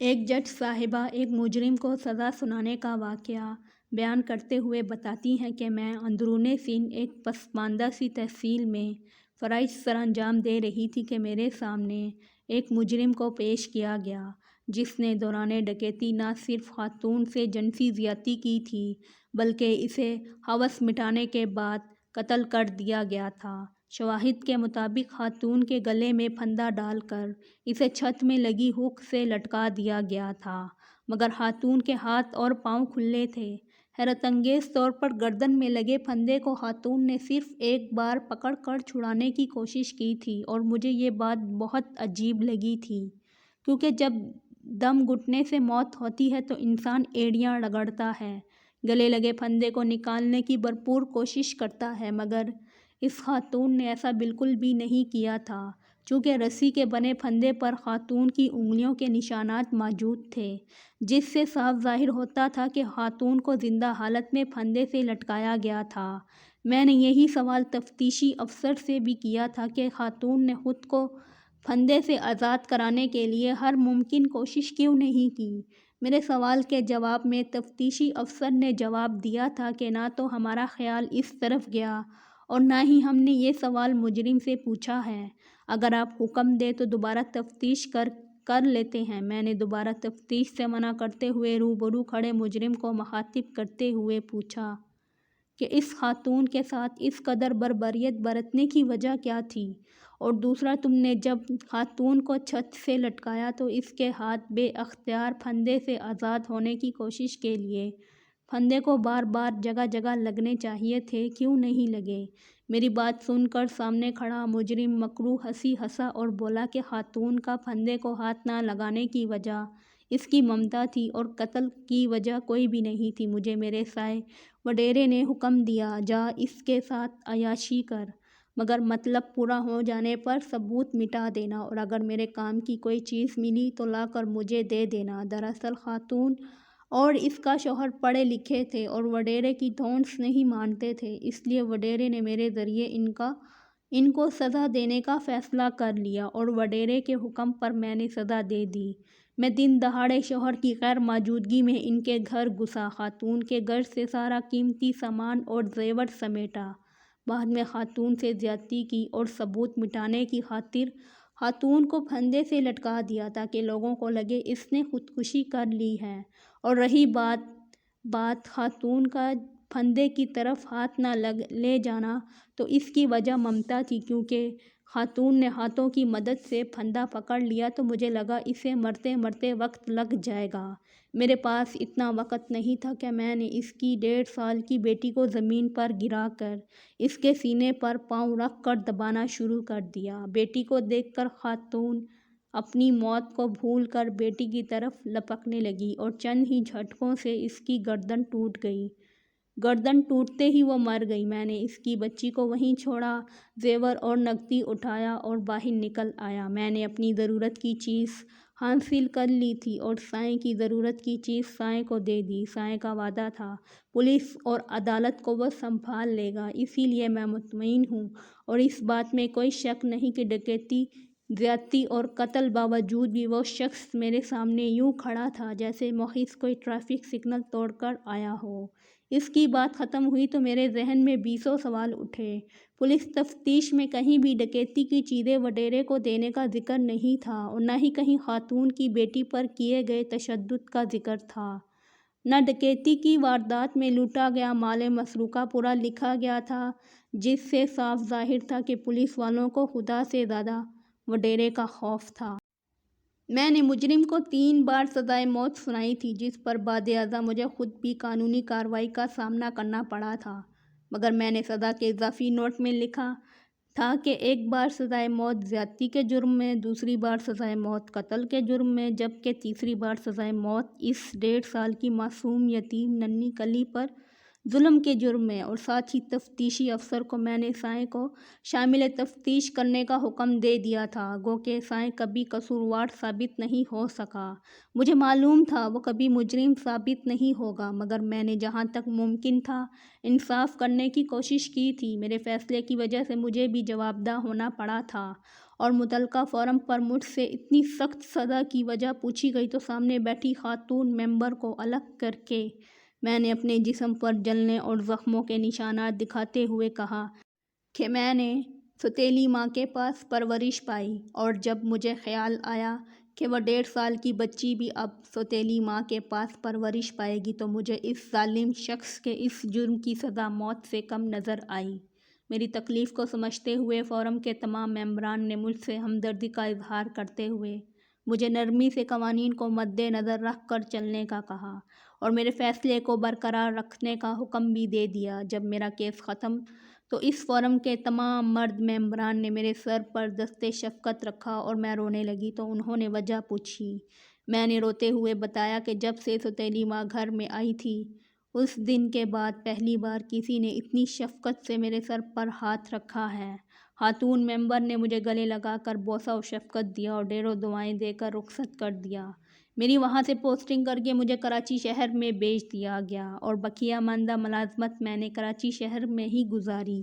ایک جج صاحبہ ایک مجرم کو سزا سنانے کا واقعہ بیان کرتے ہوئے بتاتی ہیں کہ میں اندرون سندھ ایک پسماندہ سی تحصیل میں فرائض سر انجام دے رہی تھی کہ میرے سامنے ایک مجرم کو پیش کیا گیا جس نے دوران ڈکیتی نہ صرف خاتون سے جنسی زیادتی کی تھی بلکہ اسے ہوس مٹانے کے بعد قتل کر دیا گیا تھا۔ شواہد کے مطابق خاتون کے گلے میں پھندا ڈال کر اسے چھت میں لگی ہک سے لٹکا دیا گیا تھا، مگر خاتون کے ہاتھ اور پاؤں کھلے تھے۔ حیرت انگیز طور پر گردن میں لگے پھندے کو خاتون نے صرف ایک بار پکڑ کر چھڑانے کی کوشش کی تھی، اور مجھے یہ بات بہت عجیب لگی تھی کیونکہ جب دم گھٹنے سے موت ہوتی ہے تو انسان ایڑیاں رگڑتا ہے، گلے لگے پھندے کو نکالنے کی بھرپور کوشش کرتا ہے، مگر اس خاتون نے ایسا بالکل بھی نہیں کیا تھا۔ چونکہ رسی کے بنے پھندے پر خاتون کی انگلیوں کے نشانات موجود تھے، جس سے صاف ظاہر ہوتا تھا کہ خاتون کو زندہ حالت میں پھندے سے لٹکایا گیا تھا۔ میں نے یہی سوال تفتیشی افسر سے بھی کیا تھا کہ خاتون نے خود کو پھندے سے آزاد کرانے کے لیے ہر ممکن کوشش کیوں نہیں کی۔ میرے سوال کے جواب میں تفتیشی افسر نے جواب دیا تھا کہ نہ تو ہمارا خیال اس طرف گیا اور نہ ہی ہم نے یہ سوال مجرم سے پوچھا ہے۔ اگر آپ حکم دیں تو دوبارہ تفتیش کر لیتے ہیں۔ میں نے دوبارہ تفتیش سے منع کرتے ہوئے روبرو کھڑے مجرم کو مخاطب کرتے ہوئے پوچھا کہ اس خاتون کے ساتھ اس قدر بربریت برتنے کی وجہ کیا تھی؟ اور دوسرا، تم نے جب خاتون کو چھت سے لٹکایا تو اس کے ہاتھ بے اختیار پھندے سے آزاد ہونے کی کوشش کے لیے پھندے کو بار بار جگہ جگہ لگنے چاہیے تھے، کیوں نہیں لگے؟ میری بات سن کر سامنے کھڑا مجرم مکروہ ہنسی ہنسا اور بولا کہ خاتون کا پھندے کو ہاتھ نہ لگانے کی وجہ اس کی ممتا تھی اور قتل کی وجہ کوئی بھی نہیں تھی۔ مجھے میرے سائے وڈیرے نے حکم دیا، جا اس کے ساتھ عیاشی کر، مگر مطلب پورا ہو جانے پر ثبوت مٹا دینا، اور اگر میرے کام کی کوئی چیز ملی تو لا کر مجھے دے دینا۔ دراصل خاتون اور اس کا شوہر پڑھے لکھے تھے اور وڈیرے کی دھونس نہیں مانتے تھے، اس لیے وڈیرے نے میرے ذریعے ان کو سزا دینے کا فیصلہ کر لیا اور وڈیرے کے حکم پر میں نے سزا دے دی۔ میں دن دہاڑے شوہر کی غیر موجودگی میں ان کے گھر گھسا، خاتون کے گھر سے سارا قیمتی سامان اور زیور سمیٹا، بعد میں خاتون سے زیادتی کی اور ثبوت مٹانے کی خاطر خاتون کو پھندے سے لٹکا دیا تاکہ لوگوں کو لگے اس نے خودکشی کر لی ہے۔ اور رہی بات خاتون کا پھندے کی طرف ہاتھ نہ لے جانا، تو اس کی وجہ ممتا تھی۔ کیونکہ خاتون نے ہاتھوں کی مدد سے پھندا پکڑ لیا تو مجھے لگا اسے مرتے مرتے وقت لگ جائے گا۔ میرے پاس اتنا وقت نہیں تھا کہ میں نے اس کی 1.5 سال کی بیٹی کو زمین پر گرا کر اس کے سینے پر پاؤں رکھ کر دبانا شروع کر دیا۔ بیٹی کو دیکھ کر خاتون اپنی موت کو بھول کر بیٹی کی طرف لپکنے لگی اور چند ہی جھٹکوں سے اس کی گردن ٹوٹ گئی۔ گردن ٹوٹتے ہی وہ مر گئی۔ میں نے اس کی بچی کو وہیں چھوڑا، زیور اور نقدی اٹھایا اور باہر نکل آیا۔ میں نے اپنی ضرورت کی چیز حاصل کر لی تھی اور سائیں کی ضرورت کی چیز سائیں کو دے دی۔ سائیں کا وعدہ تھا پولیس اور عدالت کو وہ سنبھال لے گا، اسی لیے میں مطمئن ہوں اور اس بات میں کوئی شک نہیں کہ ڈکیتی، زیادتی اور قتل باوجود بھی وہ شخص میرے سامنے یوں کھڑا تھا جیسے محض کوئی ٹریفک سگنل توڑ کر آیا ہو۔ اس کی بات ختم ہوئی تو میرے ذہن میں بیسوں سوال اٹھے۔ پولیس تفتیش میں کہیں بھی ڈکیتی کی چیزیں وڈیرے کو دینے کا ذکر نہیں تھا اور نہ ہی کہیں خاتون کی بیٹی پر کیے گئے تشدد کا ذکر تھا۔ نہ ڈکیتی کی واردات میں لوٹا گیا مال مسروقہ پورا لکھا گیا تھا، جس سے صاف ظاہر تھا کہ پولیس والوں کو خدا سے زیادہ وڈیرے کا خوف تھا۔ میں نے مجرم کو 3 بار سزائے موت سنائی تھی، جس پر بعد ازاں مجھے خود بھی قانونی کارروائی کا سامنا کرنا پڑا تھا، مگر میں نے سزا کے اضافی نوٹ میں لکھا تھا کہ 1 بار سزائے موت زیادتی کے جرم میں، دوسری بار سزائے موت قتل کے جرم میں، جبکہ تیسری بار سزائے موت اس 1.5 سال کی معصوم یتیم ننھی کلی پر ظلم کے جرم میں۔ اور ساتھ ہی تفتیشی افسر کو میں نے سائیں کو شامل تفتیش کرنے کا حکم دے دیا تھا، گو کہ سائیں کبھی قصوروار ثابت نہیں ہو سکا۔ مجھے معلوم تھا وہ کبھی مجرم ثابت نہیں ہوگا، مگر میں نے جہاں تک ممکن تھا انصاف کرنے کی کوشش کی تھی۔ میرے فیصلے کی وجہ سے مجھے بھی جوابدہ ہونا پڑا تھا اور متعلقہ فورم پر مجھ سے اتنی سخت سزا کی وجہ پوچھی گئی تو سامنے بیٹھی خاتون ممبر کو الگ کر کے میں نے اپنے جسم پر جلنے اور زخموں کے نشانات دکھاتے ہوئے کہا کہ میں نے سوتیلی ماں کے پاس پرورش پائی، اور جب مجھے خیال آیا کہ وہ 1.5 سال کی بچی بھی اب سوتیلی ماں کے پاس پرورش پائے گی تو مجھے اس ظالم شخص کے اس جرم کی سزا موت سے کم نظر آئی۔ میری تکلیف کو سمجھتے ہوئے فورم کے تمام ممبران نے مجھ سے ہمدردی کا اظہار کرتے ہوئے مجھے نرمی سے قوانین کو مد نظر رکھ کر چلنے کا کہا اور میرے فیصلے کو برقرار رکھنے کا حکم بھی دے دیا۔ جب میرا کیس ختم تو اس فورم کے تمام مرد ممبران نے میرے سر پر دست شفقت رکھا اور میں رونے لگی تو انہوں نے وجہ پوچھی۔ میں نے روتے ہوئے بتایا کہ جب سے سوتیلی ماں گھر میں آئی تھی اس دن کے بعد پہلی بار کسی نے اتنی شفقت سے میرے سر پر ہاتھ رکھا ہے۔ خاتون ممبر نے مجھے گلے لگا کر بوسہ و شفقت دیا اور ڈھیروں دعائیں دے کر رخصت کر دیا۔ میری وہاں سے پوسٹنگ کر کے مجھے کراچی شہر میں بھیج دیا گیا اور بقیہ ماندہ ملازمت میں نے کراچی شہر میں ہی گزاری۔